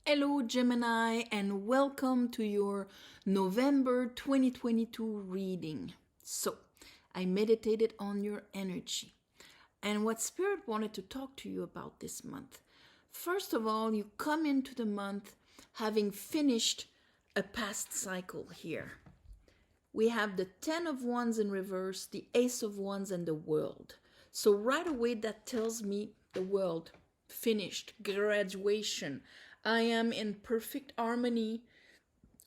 Hello, Gemini, and welcome to your November 2022 reading. So, I meditated on your energy and what Spirit wanted to talk to you about this month. First of all, you come into the month having finished a past cycle here. We have the 10 of Wands in reverse, the Ace of Wands, and the World. So, right away, that tells me the world finished, graduation. I am in perfect harmony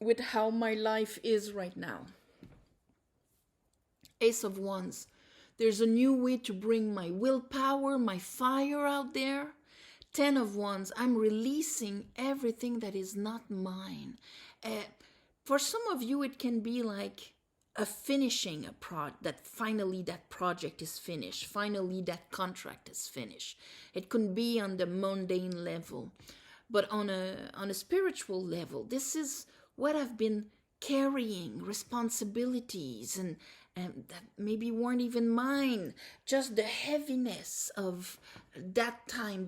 with how my life is right now. Ace of Wands. There's a new way to bring my willpower, my fire out there. 10 of Wands. I'm releasing everything that is not mine. For some of you, it can be like a finishing a project, that finally that project is finished. Finally that contract is finished. It can be on the mundane level. But on a spiritual level, this is what I've been carrying, responsibilities and that maybe weren't even mine. Just the heaviness of that time,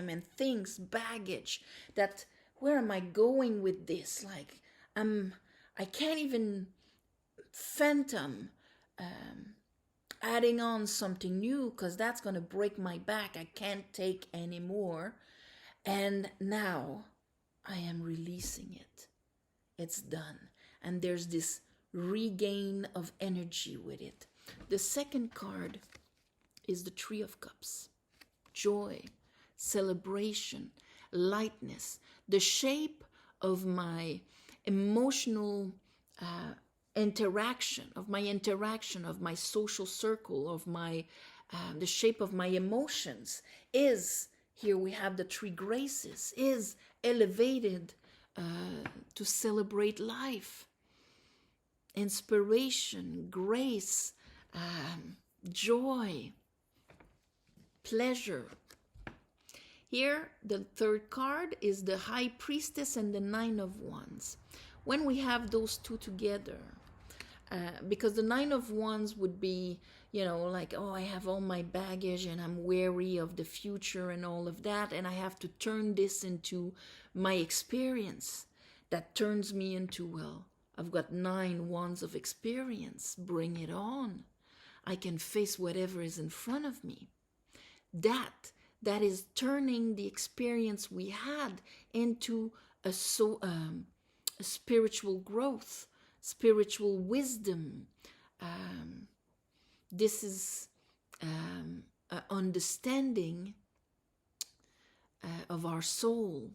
and things, baggage. That where am I going with this? Like I can't even fathom adding on something new because that's gonna break my back. I can't take anymore. And now I am releasing it. It's done. And there's this regain of energy with it. The second card is the Three of Cups. Joy, celebration, lightness. The shape of my emotional interaction, of my social circle, of my the shape of my emotions is, here we have the three graces, is elevated to celebrate life, inspiration, grace, joy, pleasure. Here, the third card is the High Priestess and the Nine of Wands. When we have those two together, because the Nine of Wands would be, like, oh, I have all my baggage and I'm wary of the future and all of that, and I have to turn this into my experience. That turns me into, well, I've got 9 wands of experience. Bring it on. I can face whatever is in front of me. That is turning the experience we had into a spiritual growth, spiritual wisdom. This is an understanding of our soul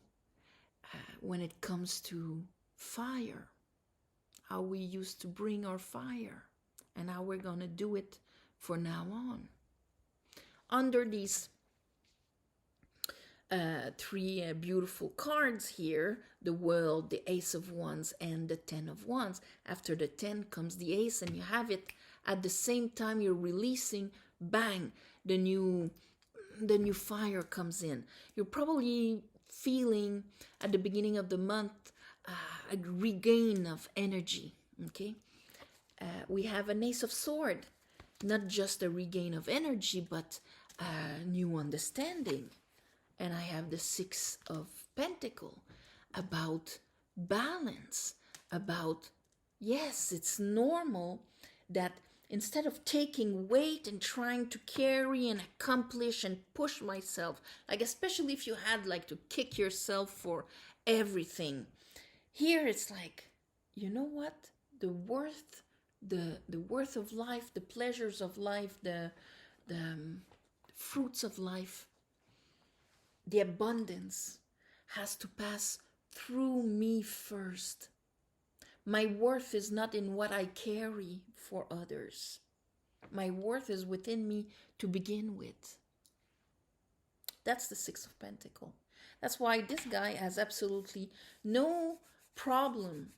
when it comes to fire, how we used to bring our fire and how we're going to do it for now on. Under these three beautiful cards here, the World, the Ace of Wands, and the 10 of Wands. After the 10 comes the Ace, and you have it at the same time you're releasing, bang, the new fire comes in. You're probably feeling at the beginning of the month a regain of energy, okay? We have an Ace of Sword, not just a regain of energy, but a new understanding. And I have the Six of Pentacles, about balance, about, yes, it's normal that instead of taking weight and trying to carry and accomplish and push myself, like especially if you had like to kick yourself for everything, here it's like, you know what? The worth of life, the pleasures of life, the fruits of life, the abundance has to pass through me first. My worth is not in what I carry for others. My worth is within me to begin with. That's the Six of Pentacles. That's why this guy has absolutely no problem.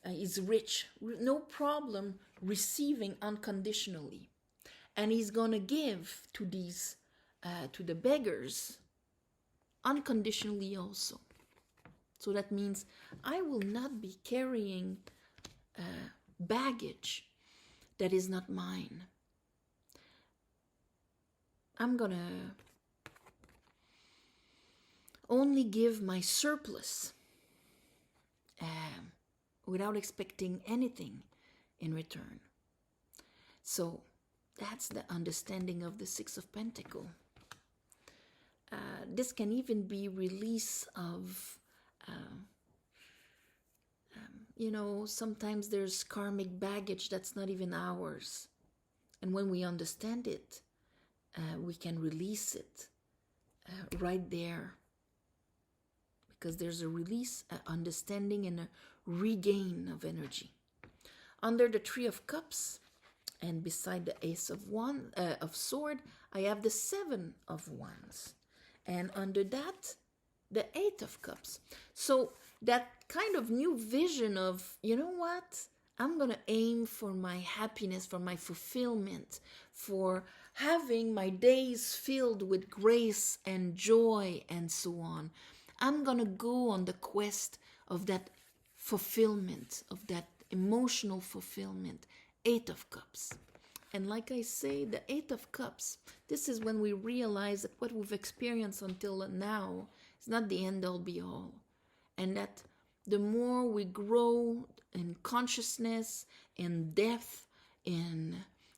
He's rich, no problem receiving unconditionally. And he's going to give to these, to the beggars, unconditionally also. So that means I will not be carrying baggage that is not mine. I'm gonna only give my surplus without expecting anything in return. So that's the understanding of the Six of Pentacles. This can even be release of, sometimes there's karmic baggage that's not even ours. And when we understand it, we can release it right there. Because there's a release, an understanding, and a regain of energy. Under the Three of Cups, and beside the Ace of Sword, I have the Seven of Wands. And under that, the Eight of Cups. So that kind of new vision of, you know what? I'm going to aim for my happiness, for my fulfillment, for having my days filled with grace and joy and so on. I'm going to go on the quest of that fulfillment, of that emotional fulfillment. Eight of Cups. And like I say, the Eight of Cups, this is when we realize that what we've experienced until now is not the end all be all. And that the more we grow in consciousness, in depth, in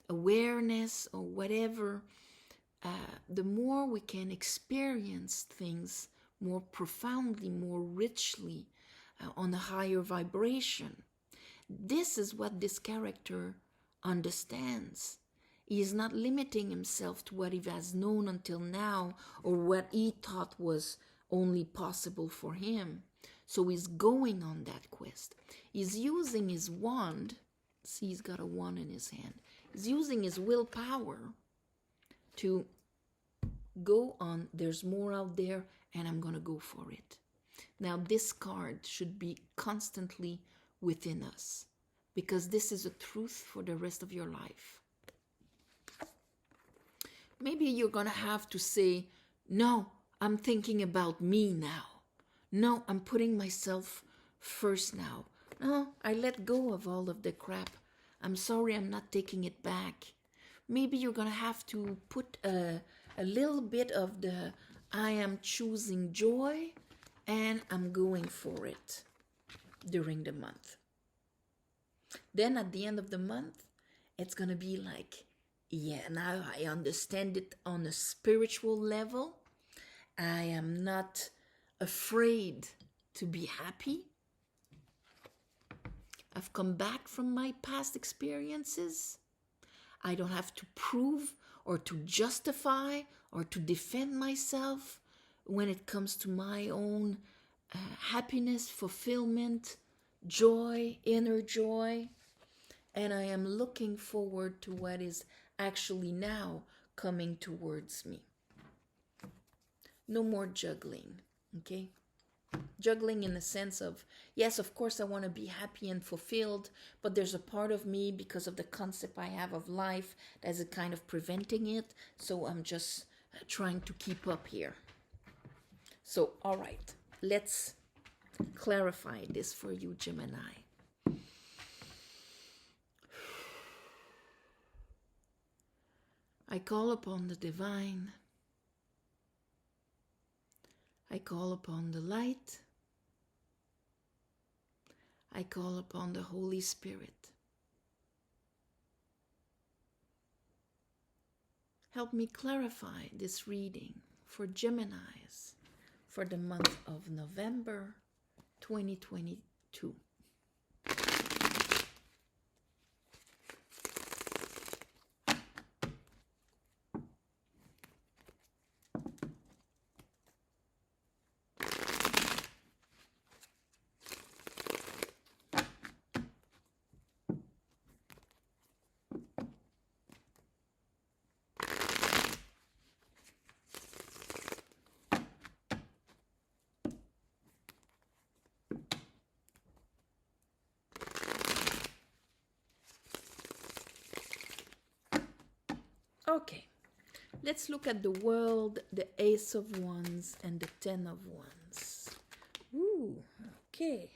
awareness, or whatever, the more we can experience things more profoundly, more richly, on a higher vibration. This is what this character understands. He is not limiting himself to what he has known until now or what he thought was only possible for him. So he's going on that quest. He's using his wand. See, he's got a wand in his hand. He's using his willpower to go on. There's more out there, and I'm going to go for it. Now, this card should be constantly within us, because this is a truth for the rest of your life. Maybe you're going to have to say, no, I'm thinking about me now. No, I'm putting myself first now. No, I let go of all of the crap. I'm sorry, I'm not taking it back. Maybe you're going to have to put a little bit of the I am choosing joy and I'm going for it during the month. Then at the end of the month, it's going to be like, yeah, now I understand it on a spiritual level. I am not afraid to be happy. I've come back from my past experiences. I don't have to prove or to justify or to defend myself when it comes to my own happiness, fulfillment, joy, inner joy. And I am looking forward to what is actually now coming towards me. No more juggling, okay? Juggling in the sense of, yes, of course I want to be happy and fulfilled, but there's a part of me, because of the concept I have of life, that is kind of preventing it, so I'm just trying to keep up here. So, all right, let's clarify this for you, Gemini. I call upon the divine. I call upon the light. I call upon the Holy Spirit. Help me clarify this reading for Geminis for the month of November 2022. Okay, let's look at the world, the Ace of Wands and the Ten of Wands. Ooh, okay.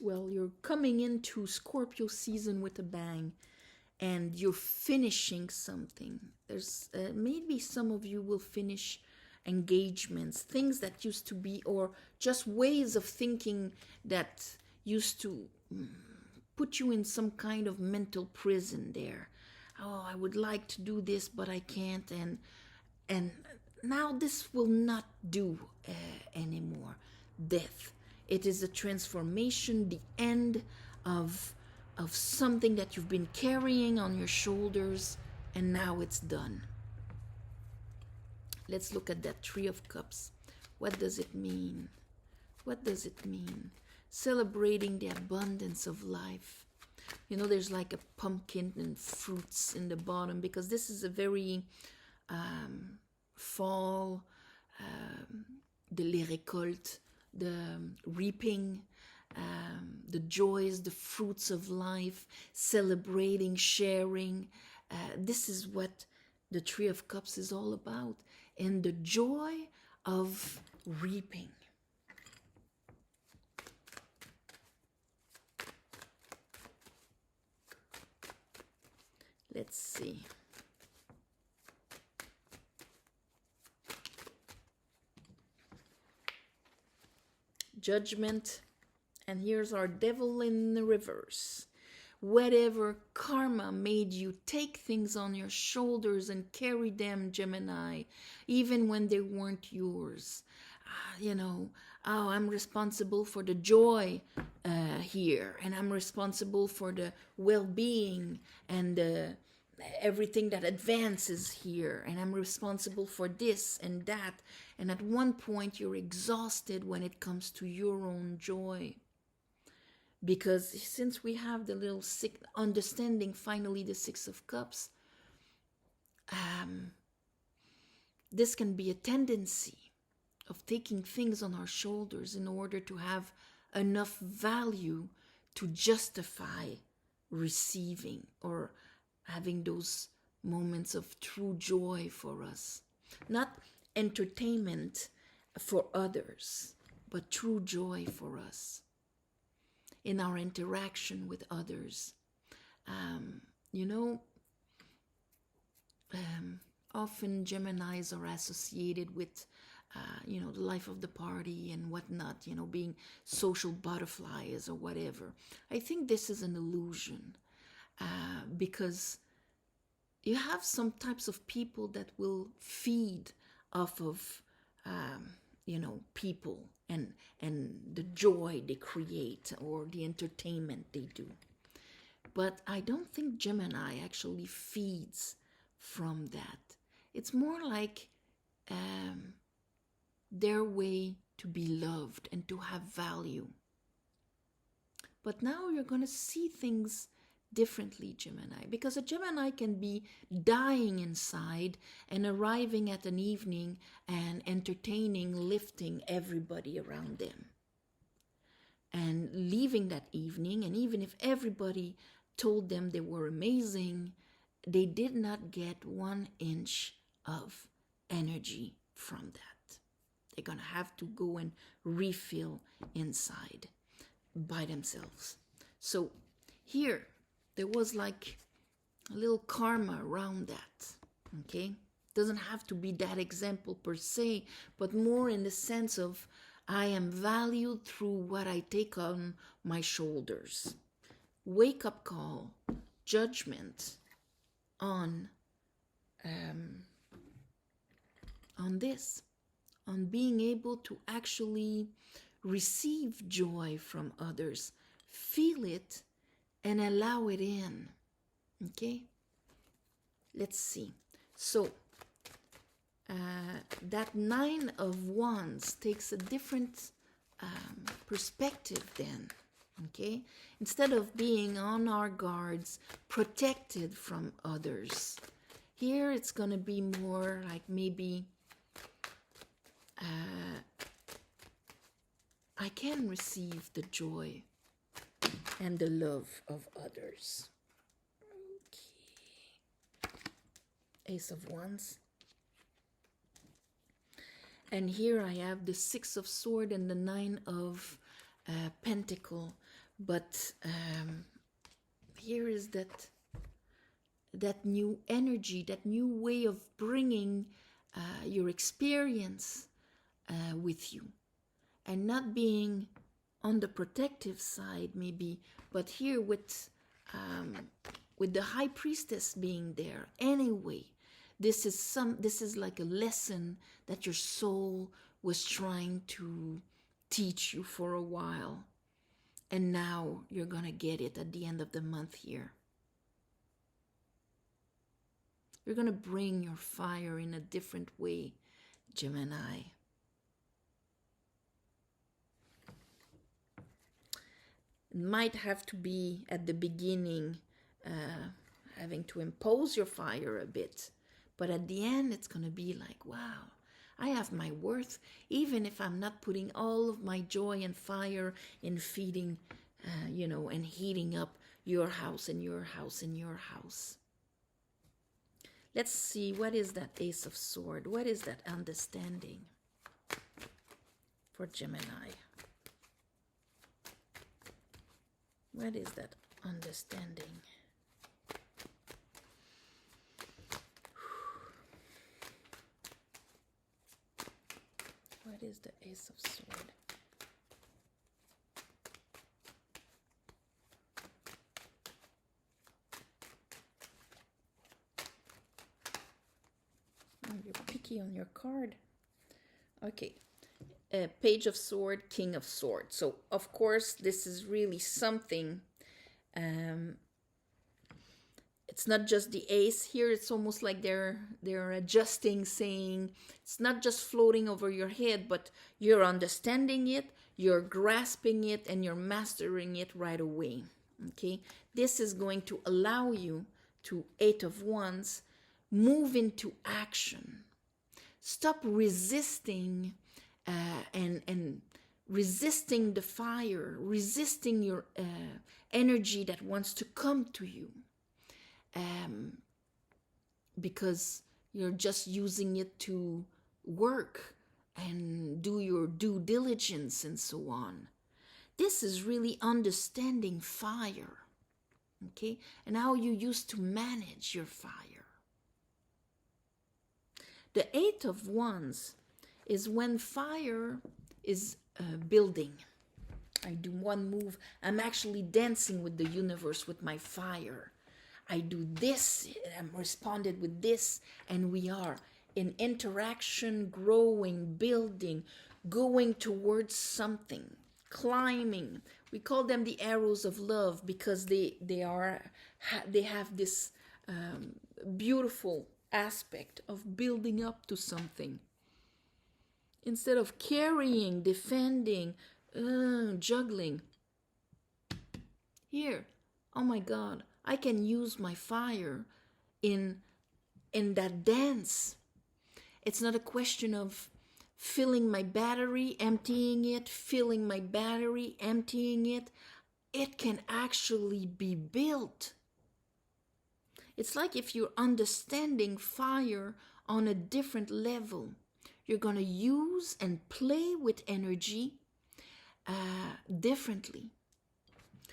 Well, you're coming into Scorpio season with a bang, and you're finishing something. There's maybe some of you will finish engagements, things that used to be, or just ways of thinking that used to put you in some kind of mental prison there. Oh, I would like to do this, but I can't, and now this will not do anymore. Death. It is a transformation, the end of something that you've been carrying on your shoulders, and now it's done. Let's look at that Three of Cups. What does it mean? What does it mean? Celebrating the abundance of life. You know, there's like a pumpkin and fruits in the bottom, because this is a very fall, de les récoltes, the reaping, the joys, the fruits of life, celebrating, sharing. This is what the Three of Cups is all about, and the joy of reaping. Let's see. Judgment, and here's our Devil in the reverse. Whatever karma made you take things on your shoulders and carry them, Gemini, even when they weren't yours. You know, oh, I'm responsible for the joy here, and I'm responsible for the well-being and everything that advances here, and I'm responsible for this and that. And at one point, you're exhausted when it comes to your own joy. Because since we have the little understanding, finally, the Six of Cups, this can be a tendency of taking things on our shoulders in order to have enough value to justify receiving or having those moments of true joy for us. Not entertainment for others, but true joy for us in our interaction with others. You know, often Geminis are associated with you know, the life of the party and whatnot, you know, being social butterflies or whatever. I think this is an illusion, because you have some types of people that will feed off of, you know, people and the joy they create or the entertainment they do. But I don't think Gemini actually feeds from that. It's more like their way to be loved and to have value. But now you're going to see things differently, Gemini, because a Gemini can be dying inside and arriving at an evening and entertaining, lifting everybody around them. And leaving that evening, and even if everybody told them they were amazing, they did not get 1 inch of energy from that. They're going to have to go and refill inside by themselves. So here, there was like a little karma around that, okay? Doesn't have to be that example per se, but more in the sense of I am valued through what I take on my shoulders. Wake-up call, judgment on this, on being able to actually receive joy from others, feel it, and allow it in. Okay? Let's see. So, that 9 of Wands takes a different perspective then. Okay? Instead of being on our guards, protected from others, here it's going to be more like maybe I can receive the joy and the love of others. Okay. Ace of Wands. And here I have the 6 of Swords and the 9 of Pentacle. But here is that new energy, that new way of bringing your experience with you, and not being on the protective side maybe, but here with the high priestess being there anyway. This is like a lesson that your soul was trying to teach you for a while, and now you're gonna get it at the end of the month here. You're gonna bring your fire in a different way, Gemini. It might have to be at the beginning having to impose your fire a bit, but at the end it's going to be like, wow, I have my worth, even if I'm not putting all of my joy and fire in feeding, and heating up your house and your house and your house. Let's see, what is that Ace of Swords? What is that understanding for Gemini? What is that understanding? What is the Ace of Swords? Oh, you're picky on your card. Okay. Page of Sword, King of Sword. So, of course, this is really something. It's not just the ace here. It's almost like they're adjusting, saying it's not just floating over your head, but you're understanding it, you're grasping it, and you're mastering it right away. Okay, this is going to allow you to, Eight of Wands, move into action. Stop resisting. And resisting the fire, resisting your energy that wants to come to you, because you're just using it to work and do your due diligence and so on. This is really understanding fire, okay, and how you used to manage your fire. The Eight of Wands is when fire is building. I do one move. I'm actually dancing with the universe with my fire. I do this. I'm responded with this. And we are in interaction, growing, building, going towards something, climbing. We call them the arrows of love because they have this beautiful aspect of building up to something. Instead of carrying, defending, juggling. Here, oh my God, I can use my fire in that dance. It's not a question of filling my battery, emptying it, filling my battery, emptying it. It can actually be built. It's like if you're understanding fire on a different level. You're going to use and play with energy differently.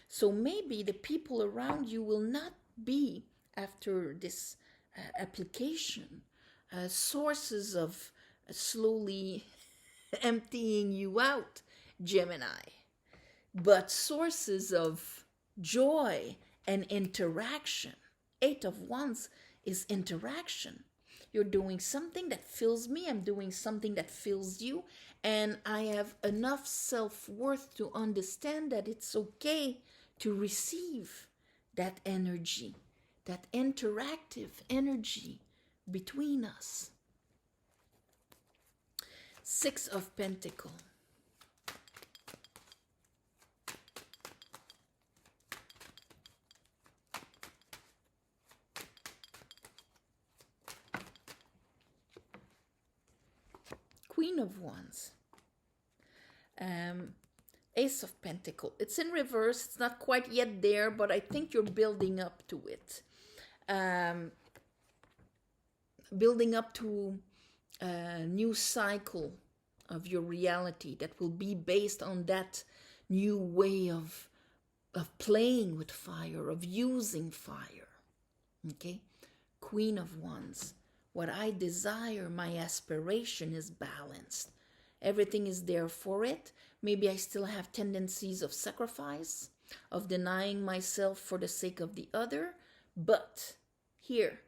So maybe the people around you will not be, after this application, sources of slowly emptying you out, Gemini, but sources of joy and interaction. Eight of Wands is interaction. You're doing something that fills me. I'm doing something that fills you. And I have enough self-worth to understand that it's okay to receive that energy, that interactive energy between us. Six of Pentacles. Queen of Wands. Ace of Pentacles. It's in reverse. It's not quite yet there, but I think you're building up to it. Building up to a new cycle of your reality that will be based on that new way of playing with fire, of using fire. Okay? Queen of Wands. what I desire, my aspiration is balanced. Everything is there for it. Maybe I still have tendencies of sacrifice, of denying myself for the sake of the other. But here,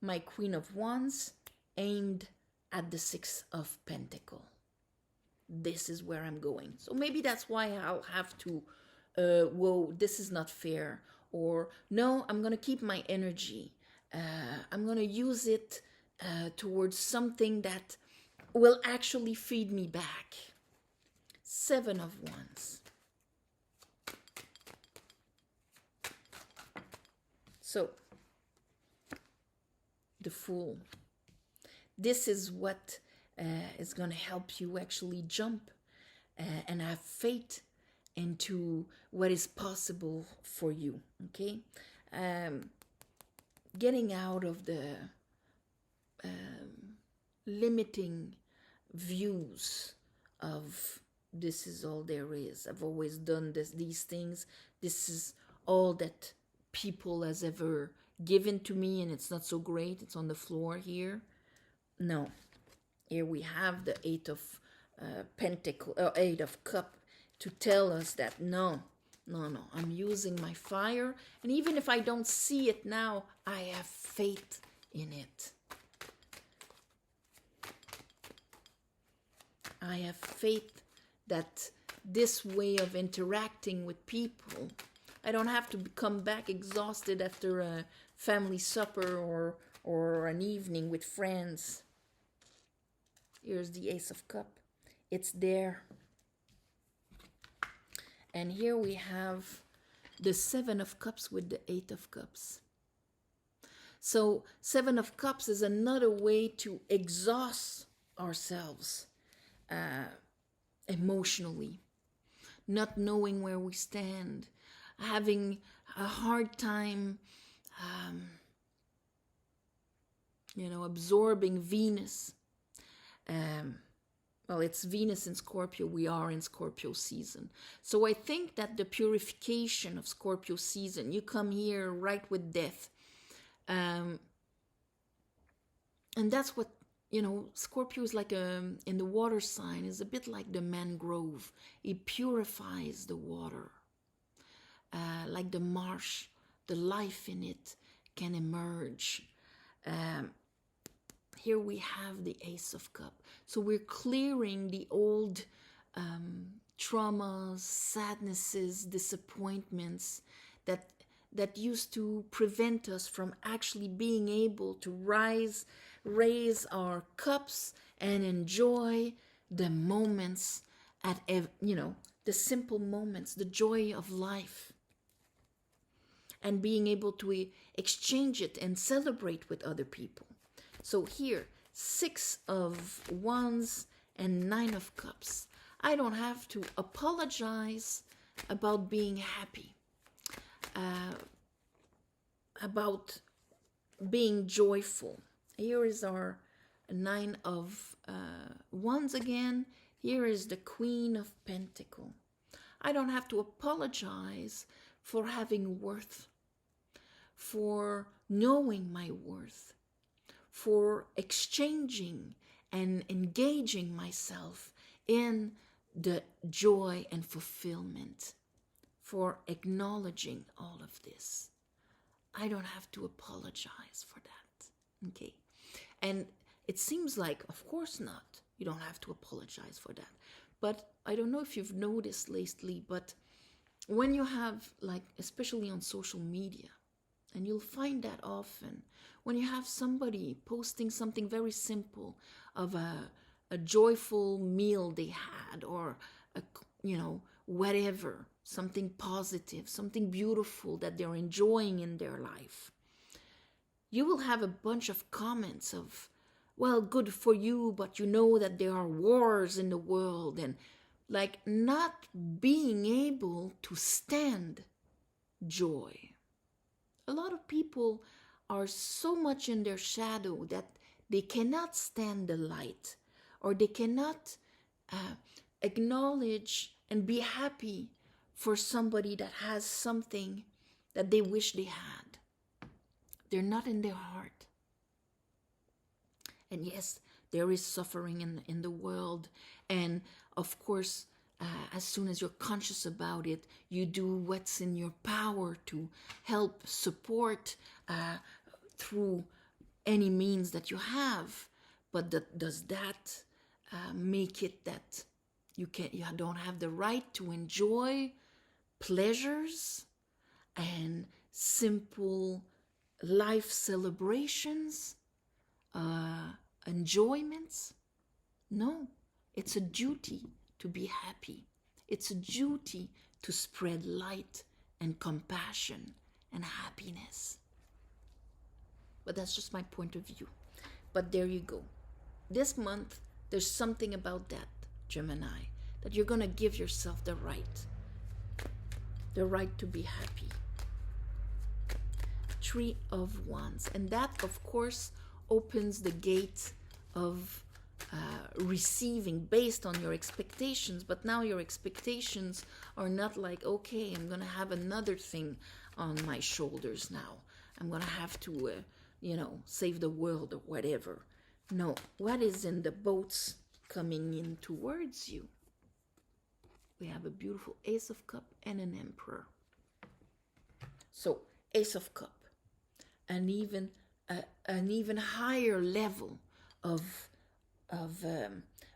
my Queen of Wands aimed at the Six of Pentacles. This is where I'm going. So maybe that's why I'll have to, whoa, this is not fair. Or, no, I'm going to keep my energy. I'm going to use it towards something that will actually feed me back. Seven of Wands. So, the Fool. This is what is going to help you actually jump and have faith into what is possible for you, okay? Getting out of the limiting views of this is all there is. I've always done these things. This is all that people has ever given to me, and it's not so great. It's on the floor here. No. Here we have the Eight of Eight of Cup to tell us that no, I'm using my fire, and even if I don't see it now, I have faith in it. I have faith that this way of interacting with people, I don't have to come back exhausted after a family supper or an evening with friends. Here's the Ace of Cups. It's there. And here we have the Seven of Cups with the Eight of Cups. So Seven of Cups is another way to exhaust ourselves emotionally, not knowing where we stand, having a hard time, absorbing Venus. Well, it's Venus in Scorpio. We are in Scorpio season. So I think that the purification of Scorpio season, you come here right with death. And that's what, Scorpio is like in the water sign, is a bit like the mangrove. It purifies the water. Like the marsh, the life in it can emerge. Here we have the Ace of Cups. So we're clearing the old traumas, sadnesses, disappointments that used to prevent us from actually being able to raise our cups and enjoy the moments the simple moments, the joy of life, and being able to exchange it and celebrate with other people. So here, Six of Wands and Nine of Cups. I don't have to apologize about being happy, about being joyful. Here is our Nine of Wands again. Here is the Queen of Pentacles. I don't have to apologize for having worth, for knowing my worth, for exchanging and engaging myself in the joy and fulfillment, for acknowledging all of this. I don't have to apologize for that, okay? And it seems like, of course not, you don't have to apologize for that. But I don't know if you've noticed lately, but when you have, especially on social media, and you'll find that often, when you have somebody posting something very simple of a joyful meal they had, or whatever, something positive, something beautiful that they're enjoying in their life, you will have a bunch of comments of, well, good for you, but you know that there are wars in the world, and not being able to stand joy. A lot of people are so much in their shadow that they cannot stand the light, or they cannot acknowledge and be happy for somebody that has something that they wish they had. They're not in their heart. And yes, there is suffering in the world. And of course, as soon as you're conscious about it, you do what's in your power to help support through any means that you have. But does that make it that you don't have the right to enjoy pleasures and simple life celebrations, enjoyments? No, it's a duty to be happy. It's a duty to spread light and compassion and happiness. But that's just my point of view. But there you go. This month, there's something about that, Gemini, that you're going to give yourself the right to be happy. Three of Wands. And that, of course, opens the gate of receiving based on your expectations. But now your expectations are not like, okay, I'm going to have another thing on my shoulders now. I'm going to have to, save the world or whatever. No, what is in the boats coming in towards you? We have a beautiful Ace of Cups and an Emperor. So, Ace of Cups, an even higher level of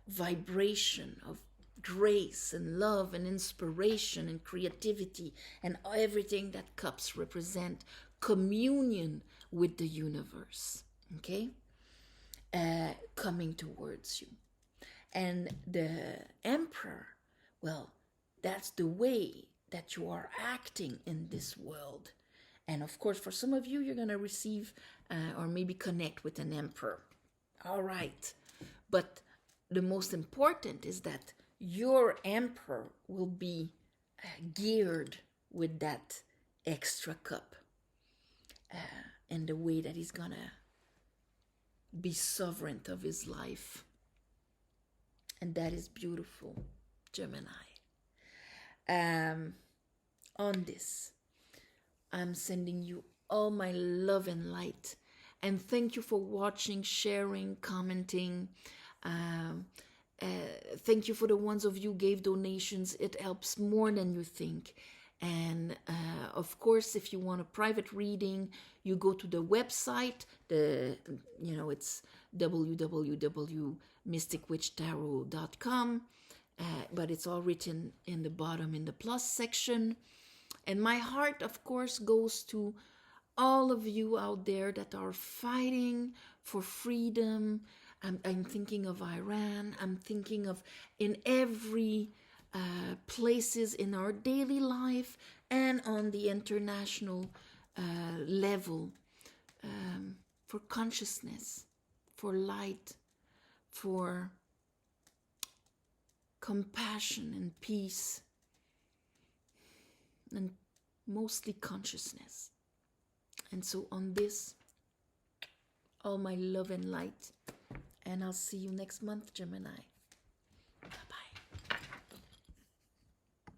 vibration, of grace and love and inspiration and creativity and everything that cups represent, communion with the universe, okay? Coming towards you. And the Emperor, well, that's the way that you are acting in this world. And of course, for some of you, you're going to receive or maybe connect with an Emperor. All right. But the most important is that your Emperor will be geared with that extra cup and the way that he's going to be sovereign of his life. And that is beautiful, Gemini. On this, I'm sending you all my love and light. And thank you for watching, sharing, commenting. Thank you for the ones of you who gave donations. It helps more than you think. And of course, if you want a private reading, you go to the website. It's www.mysticwitchtarot.com. But it's all written in the bottom in the plus section. And my heart, of course, goes to all of you out there that are fighting for freedom. I'm thinking of Iran. I'm thinking of in every places in our daily life and on the international level, for consciousness, for light, for compassion and peace, and mostly consciousness. And so on this, all my love and light, and I'll see you next month, Gemini.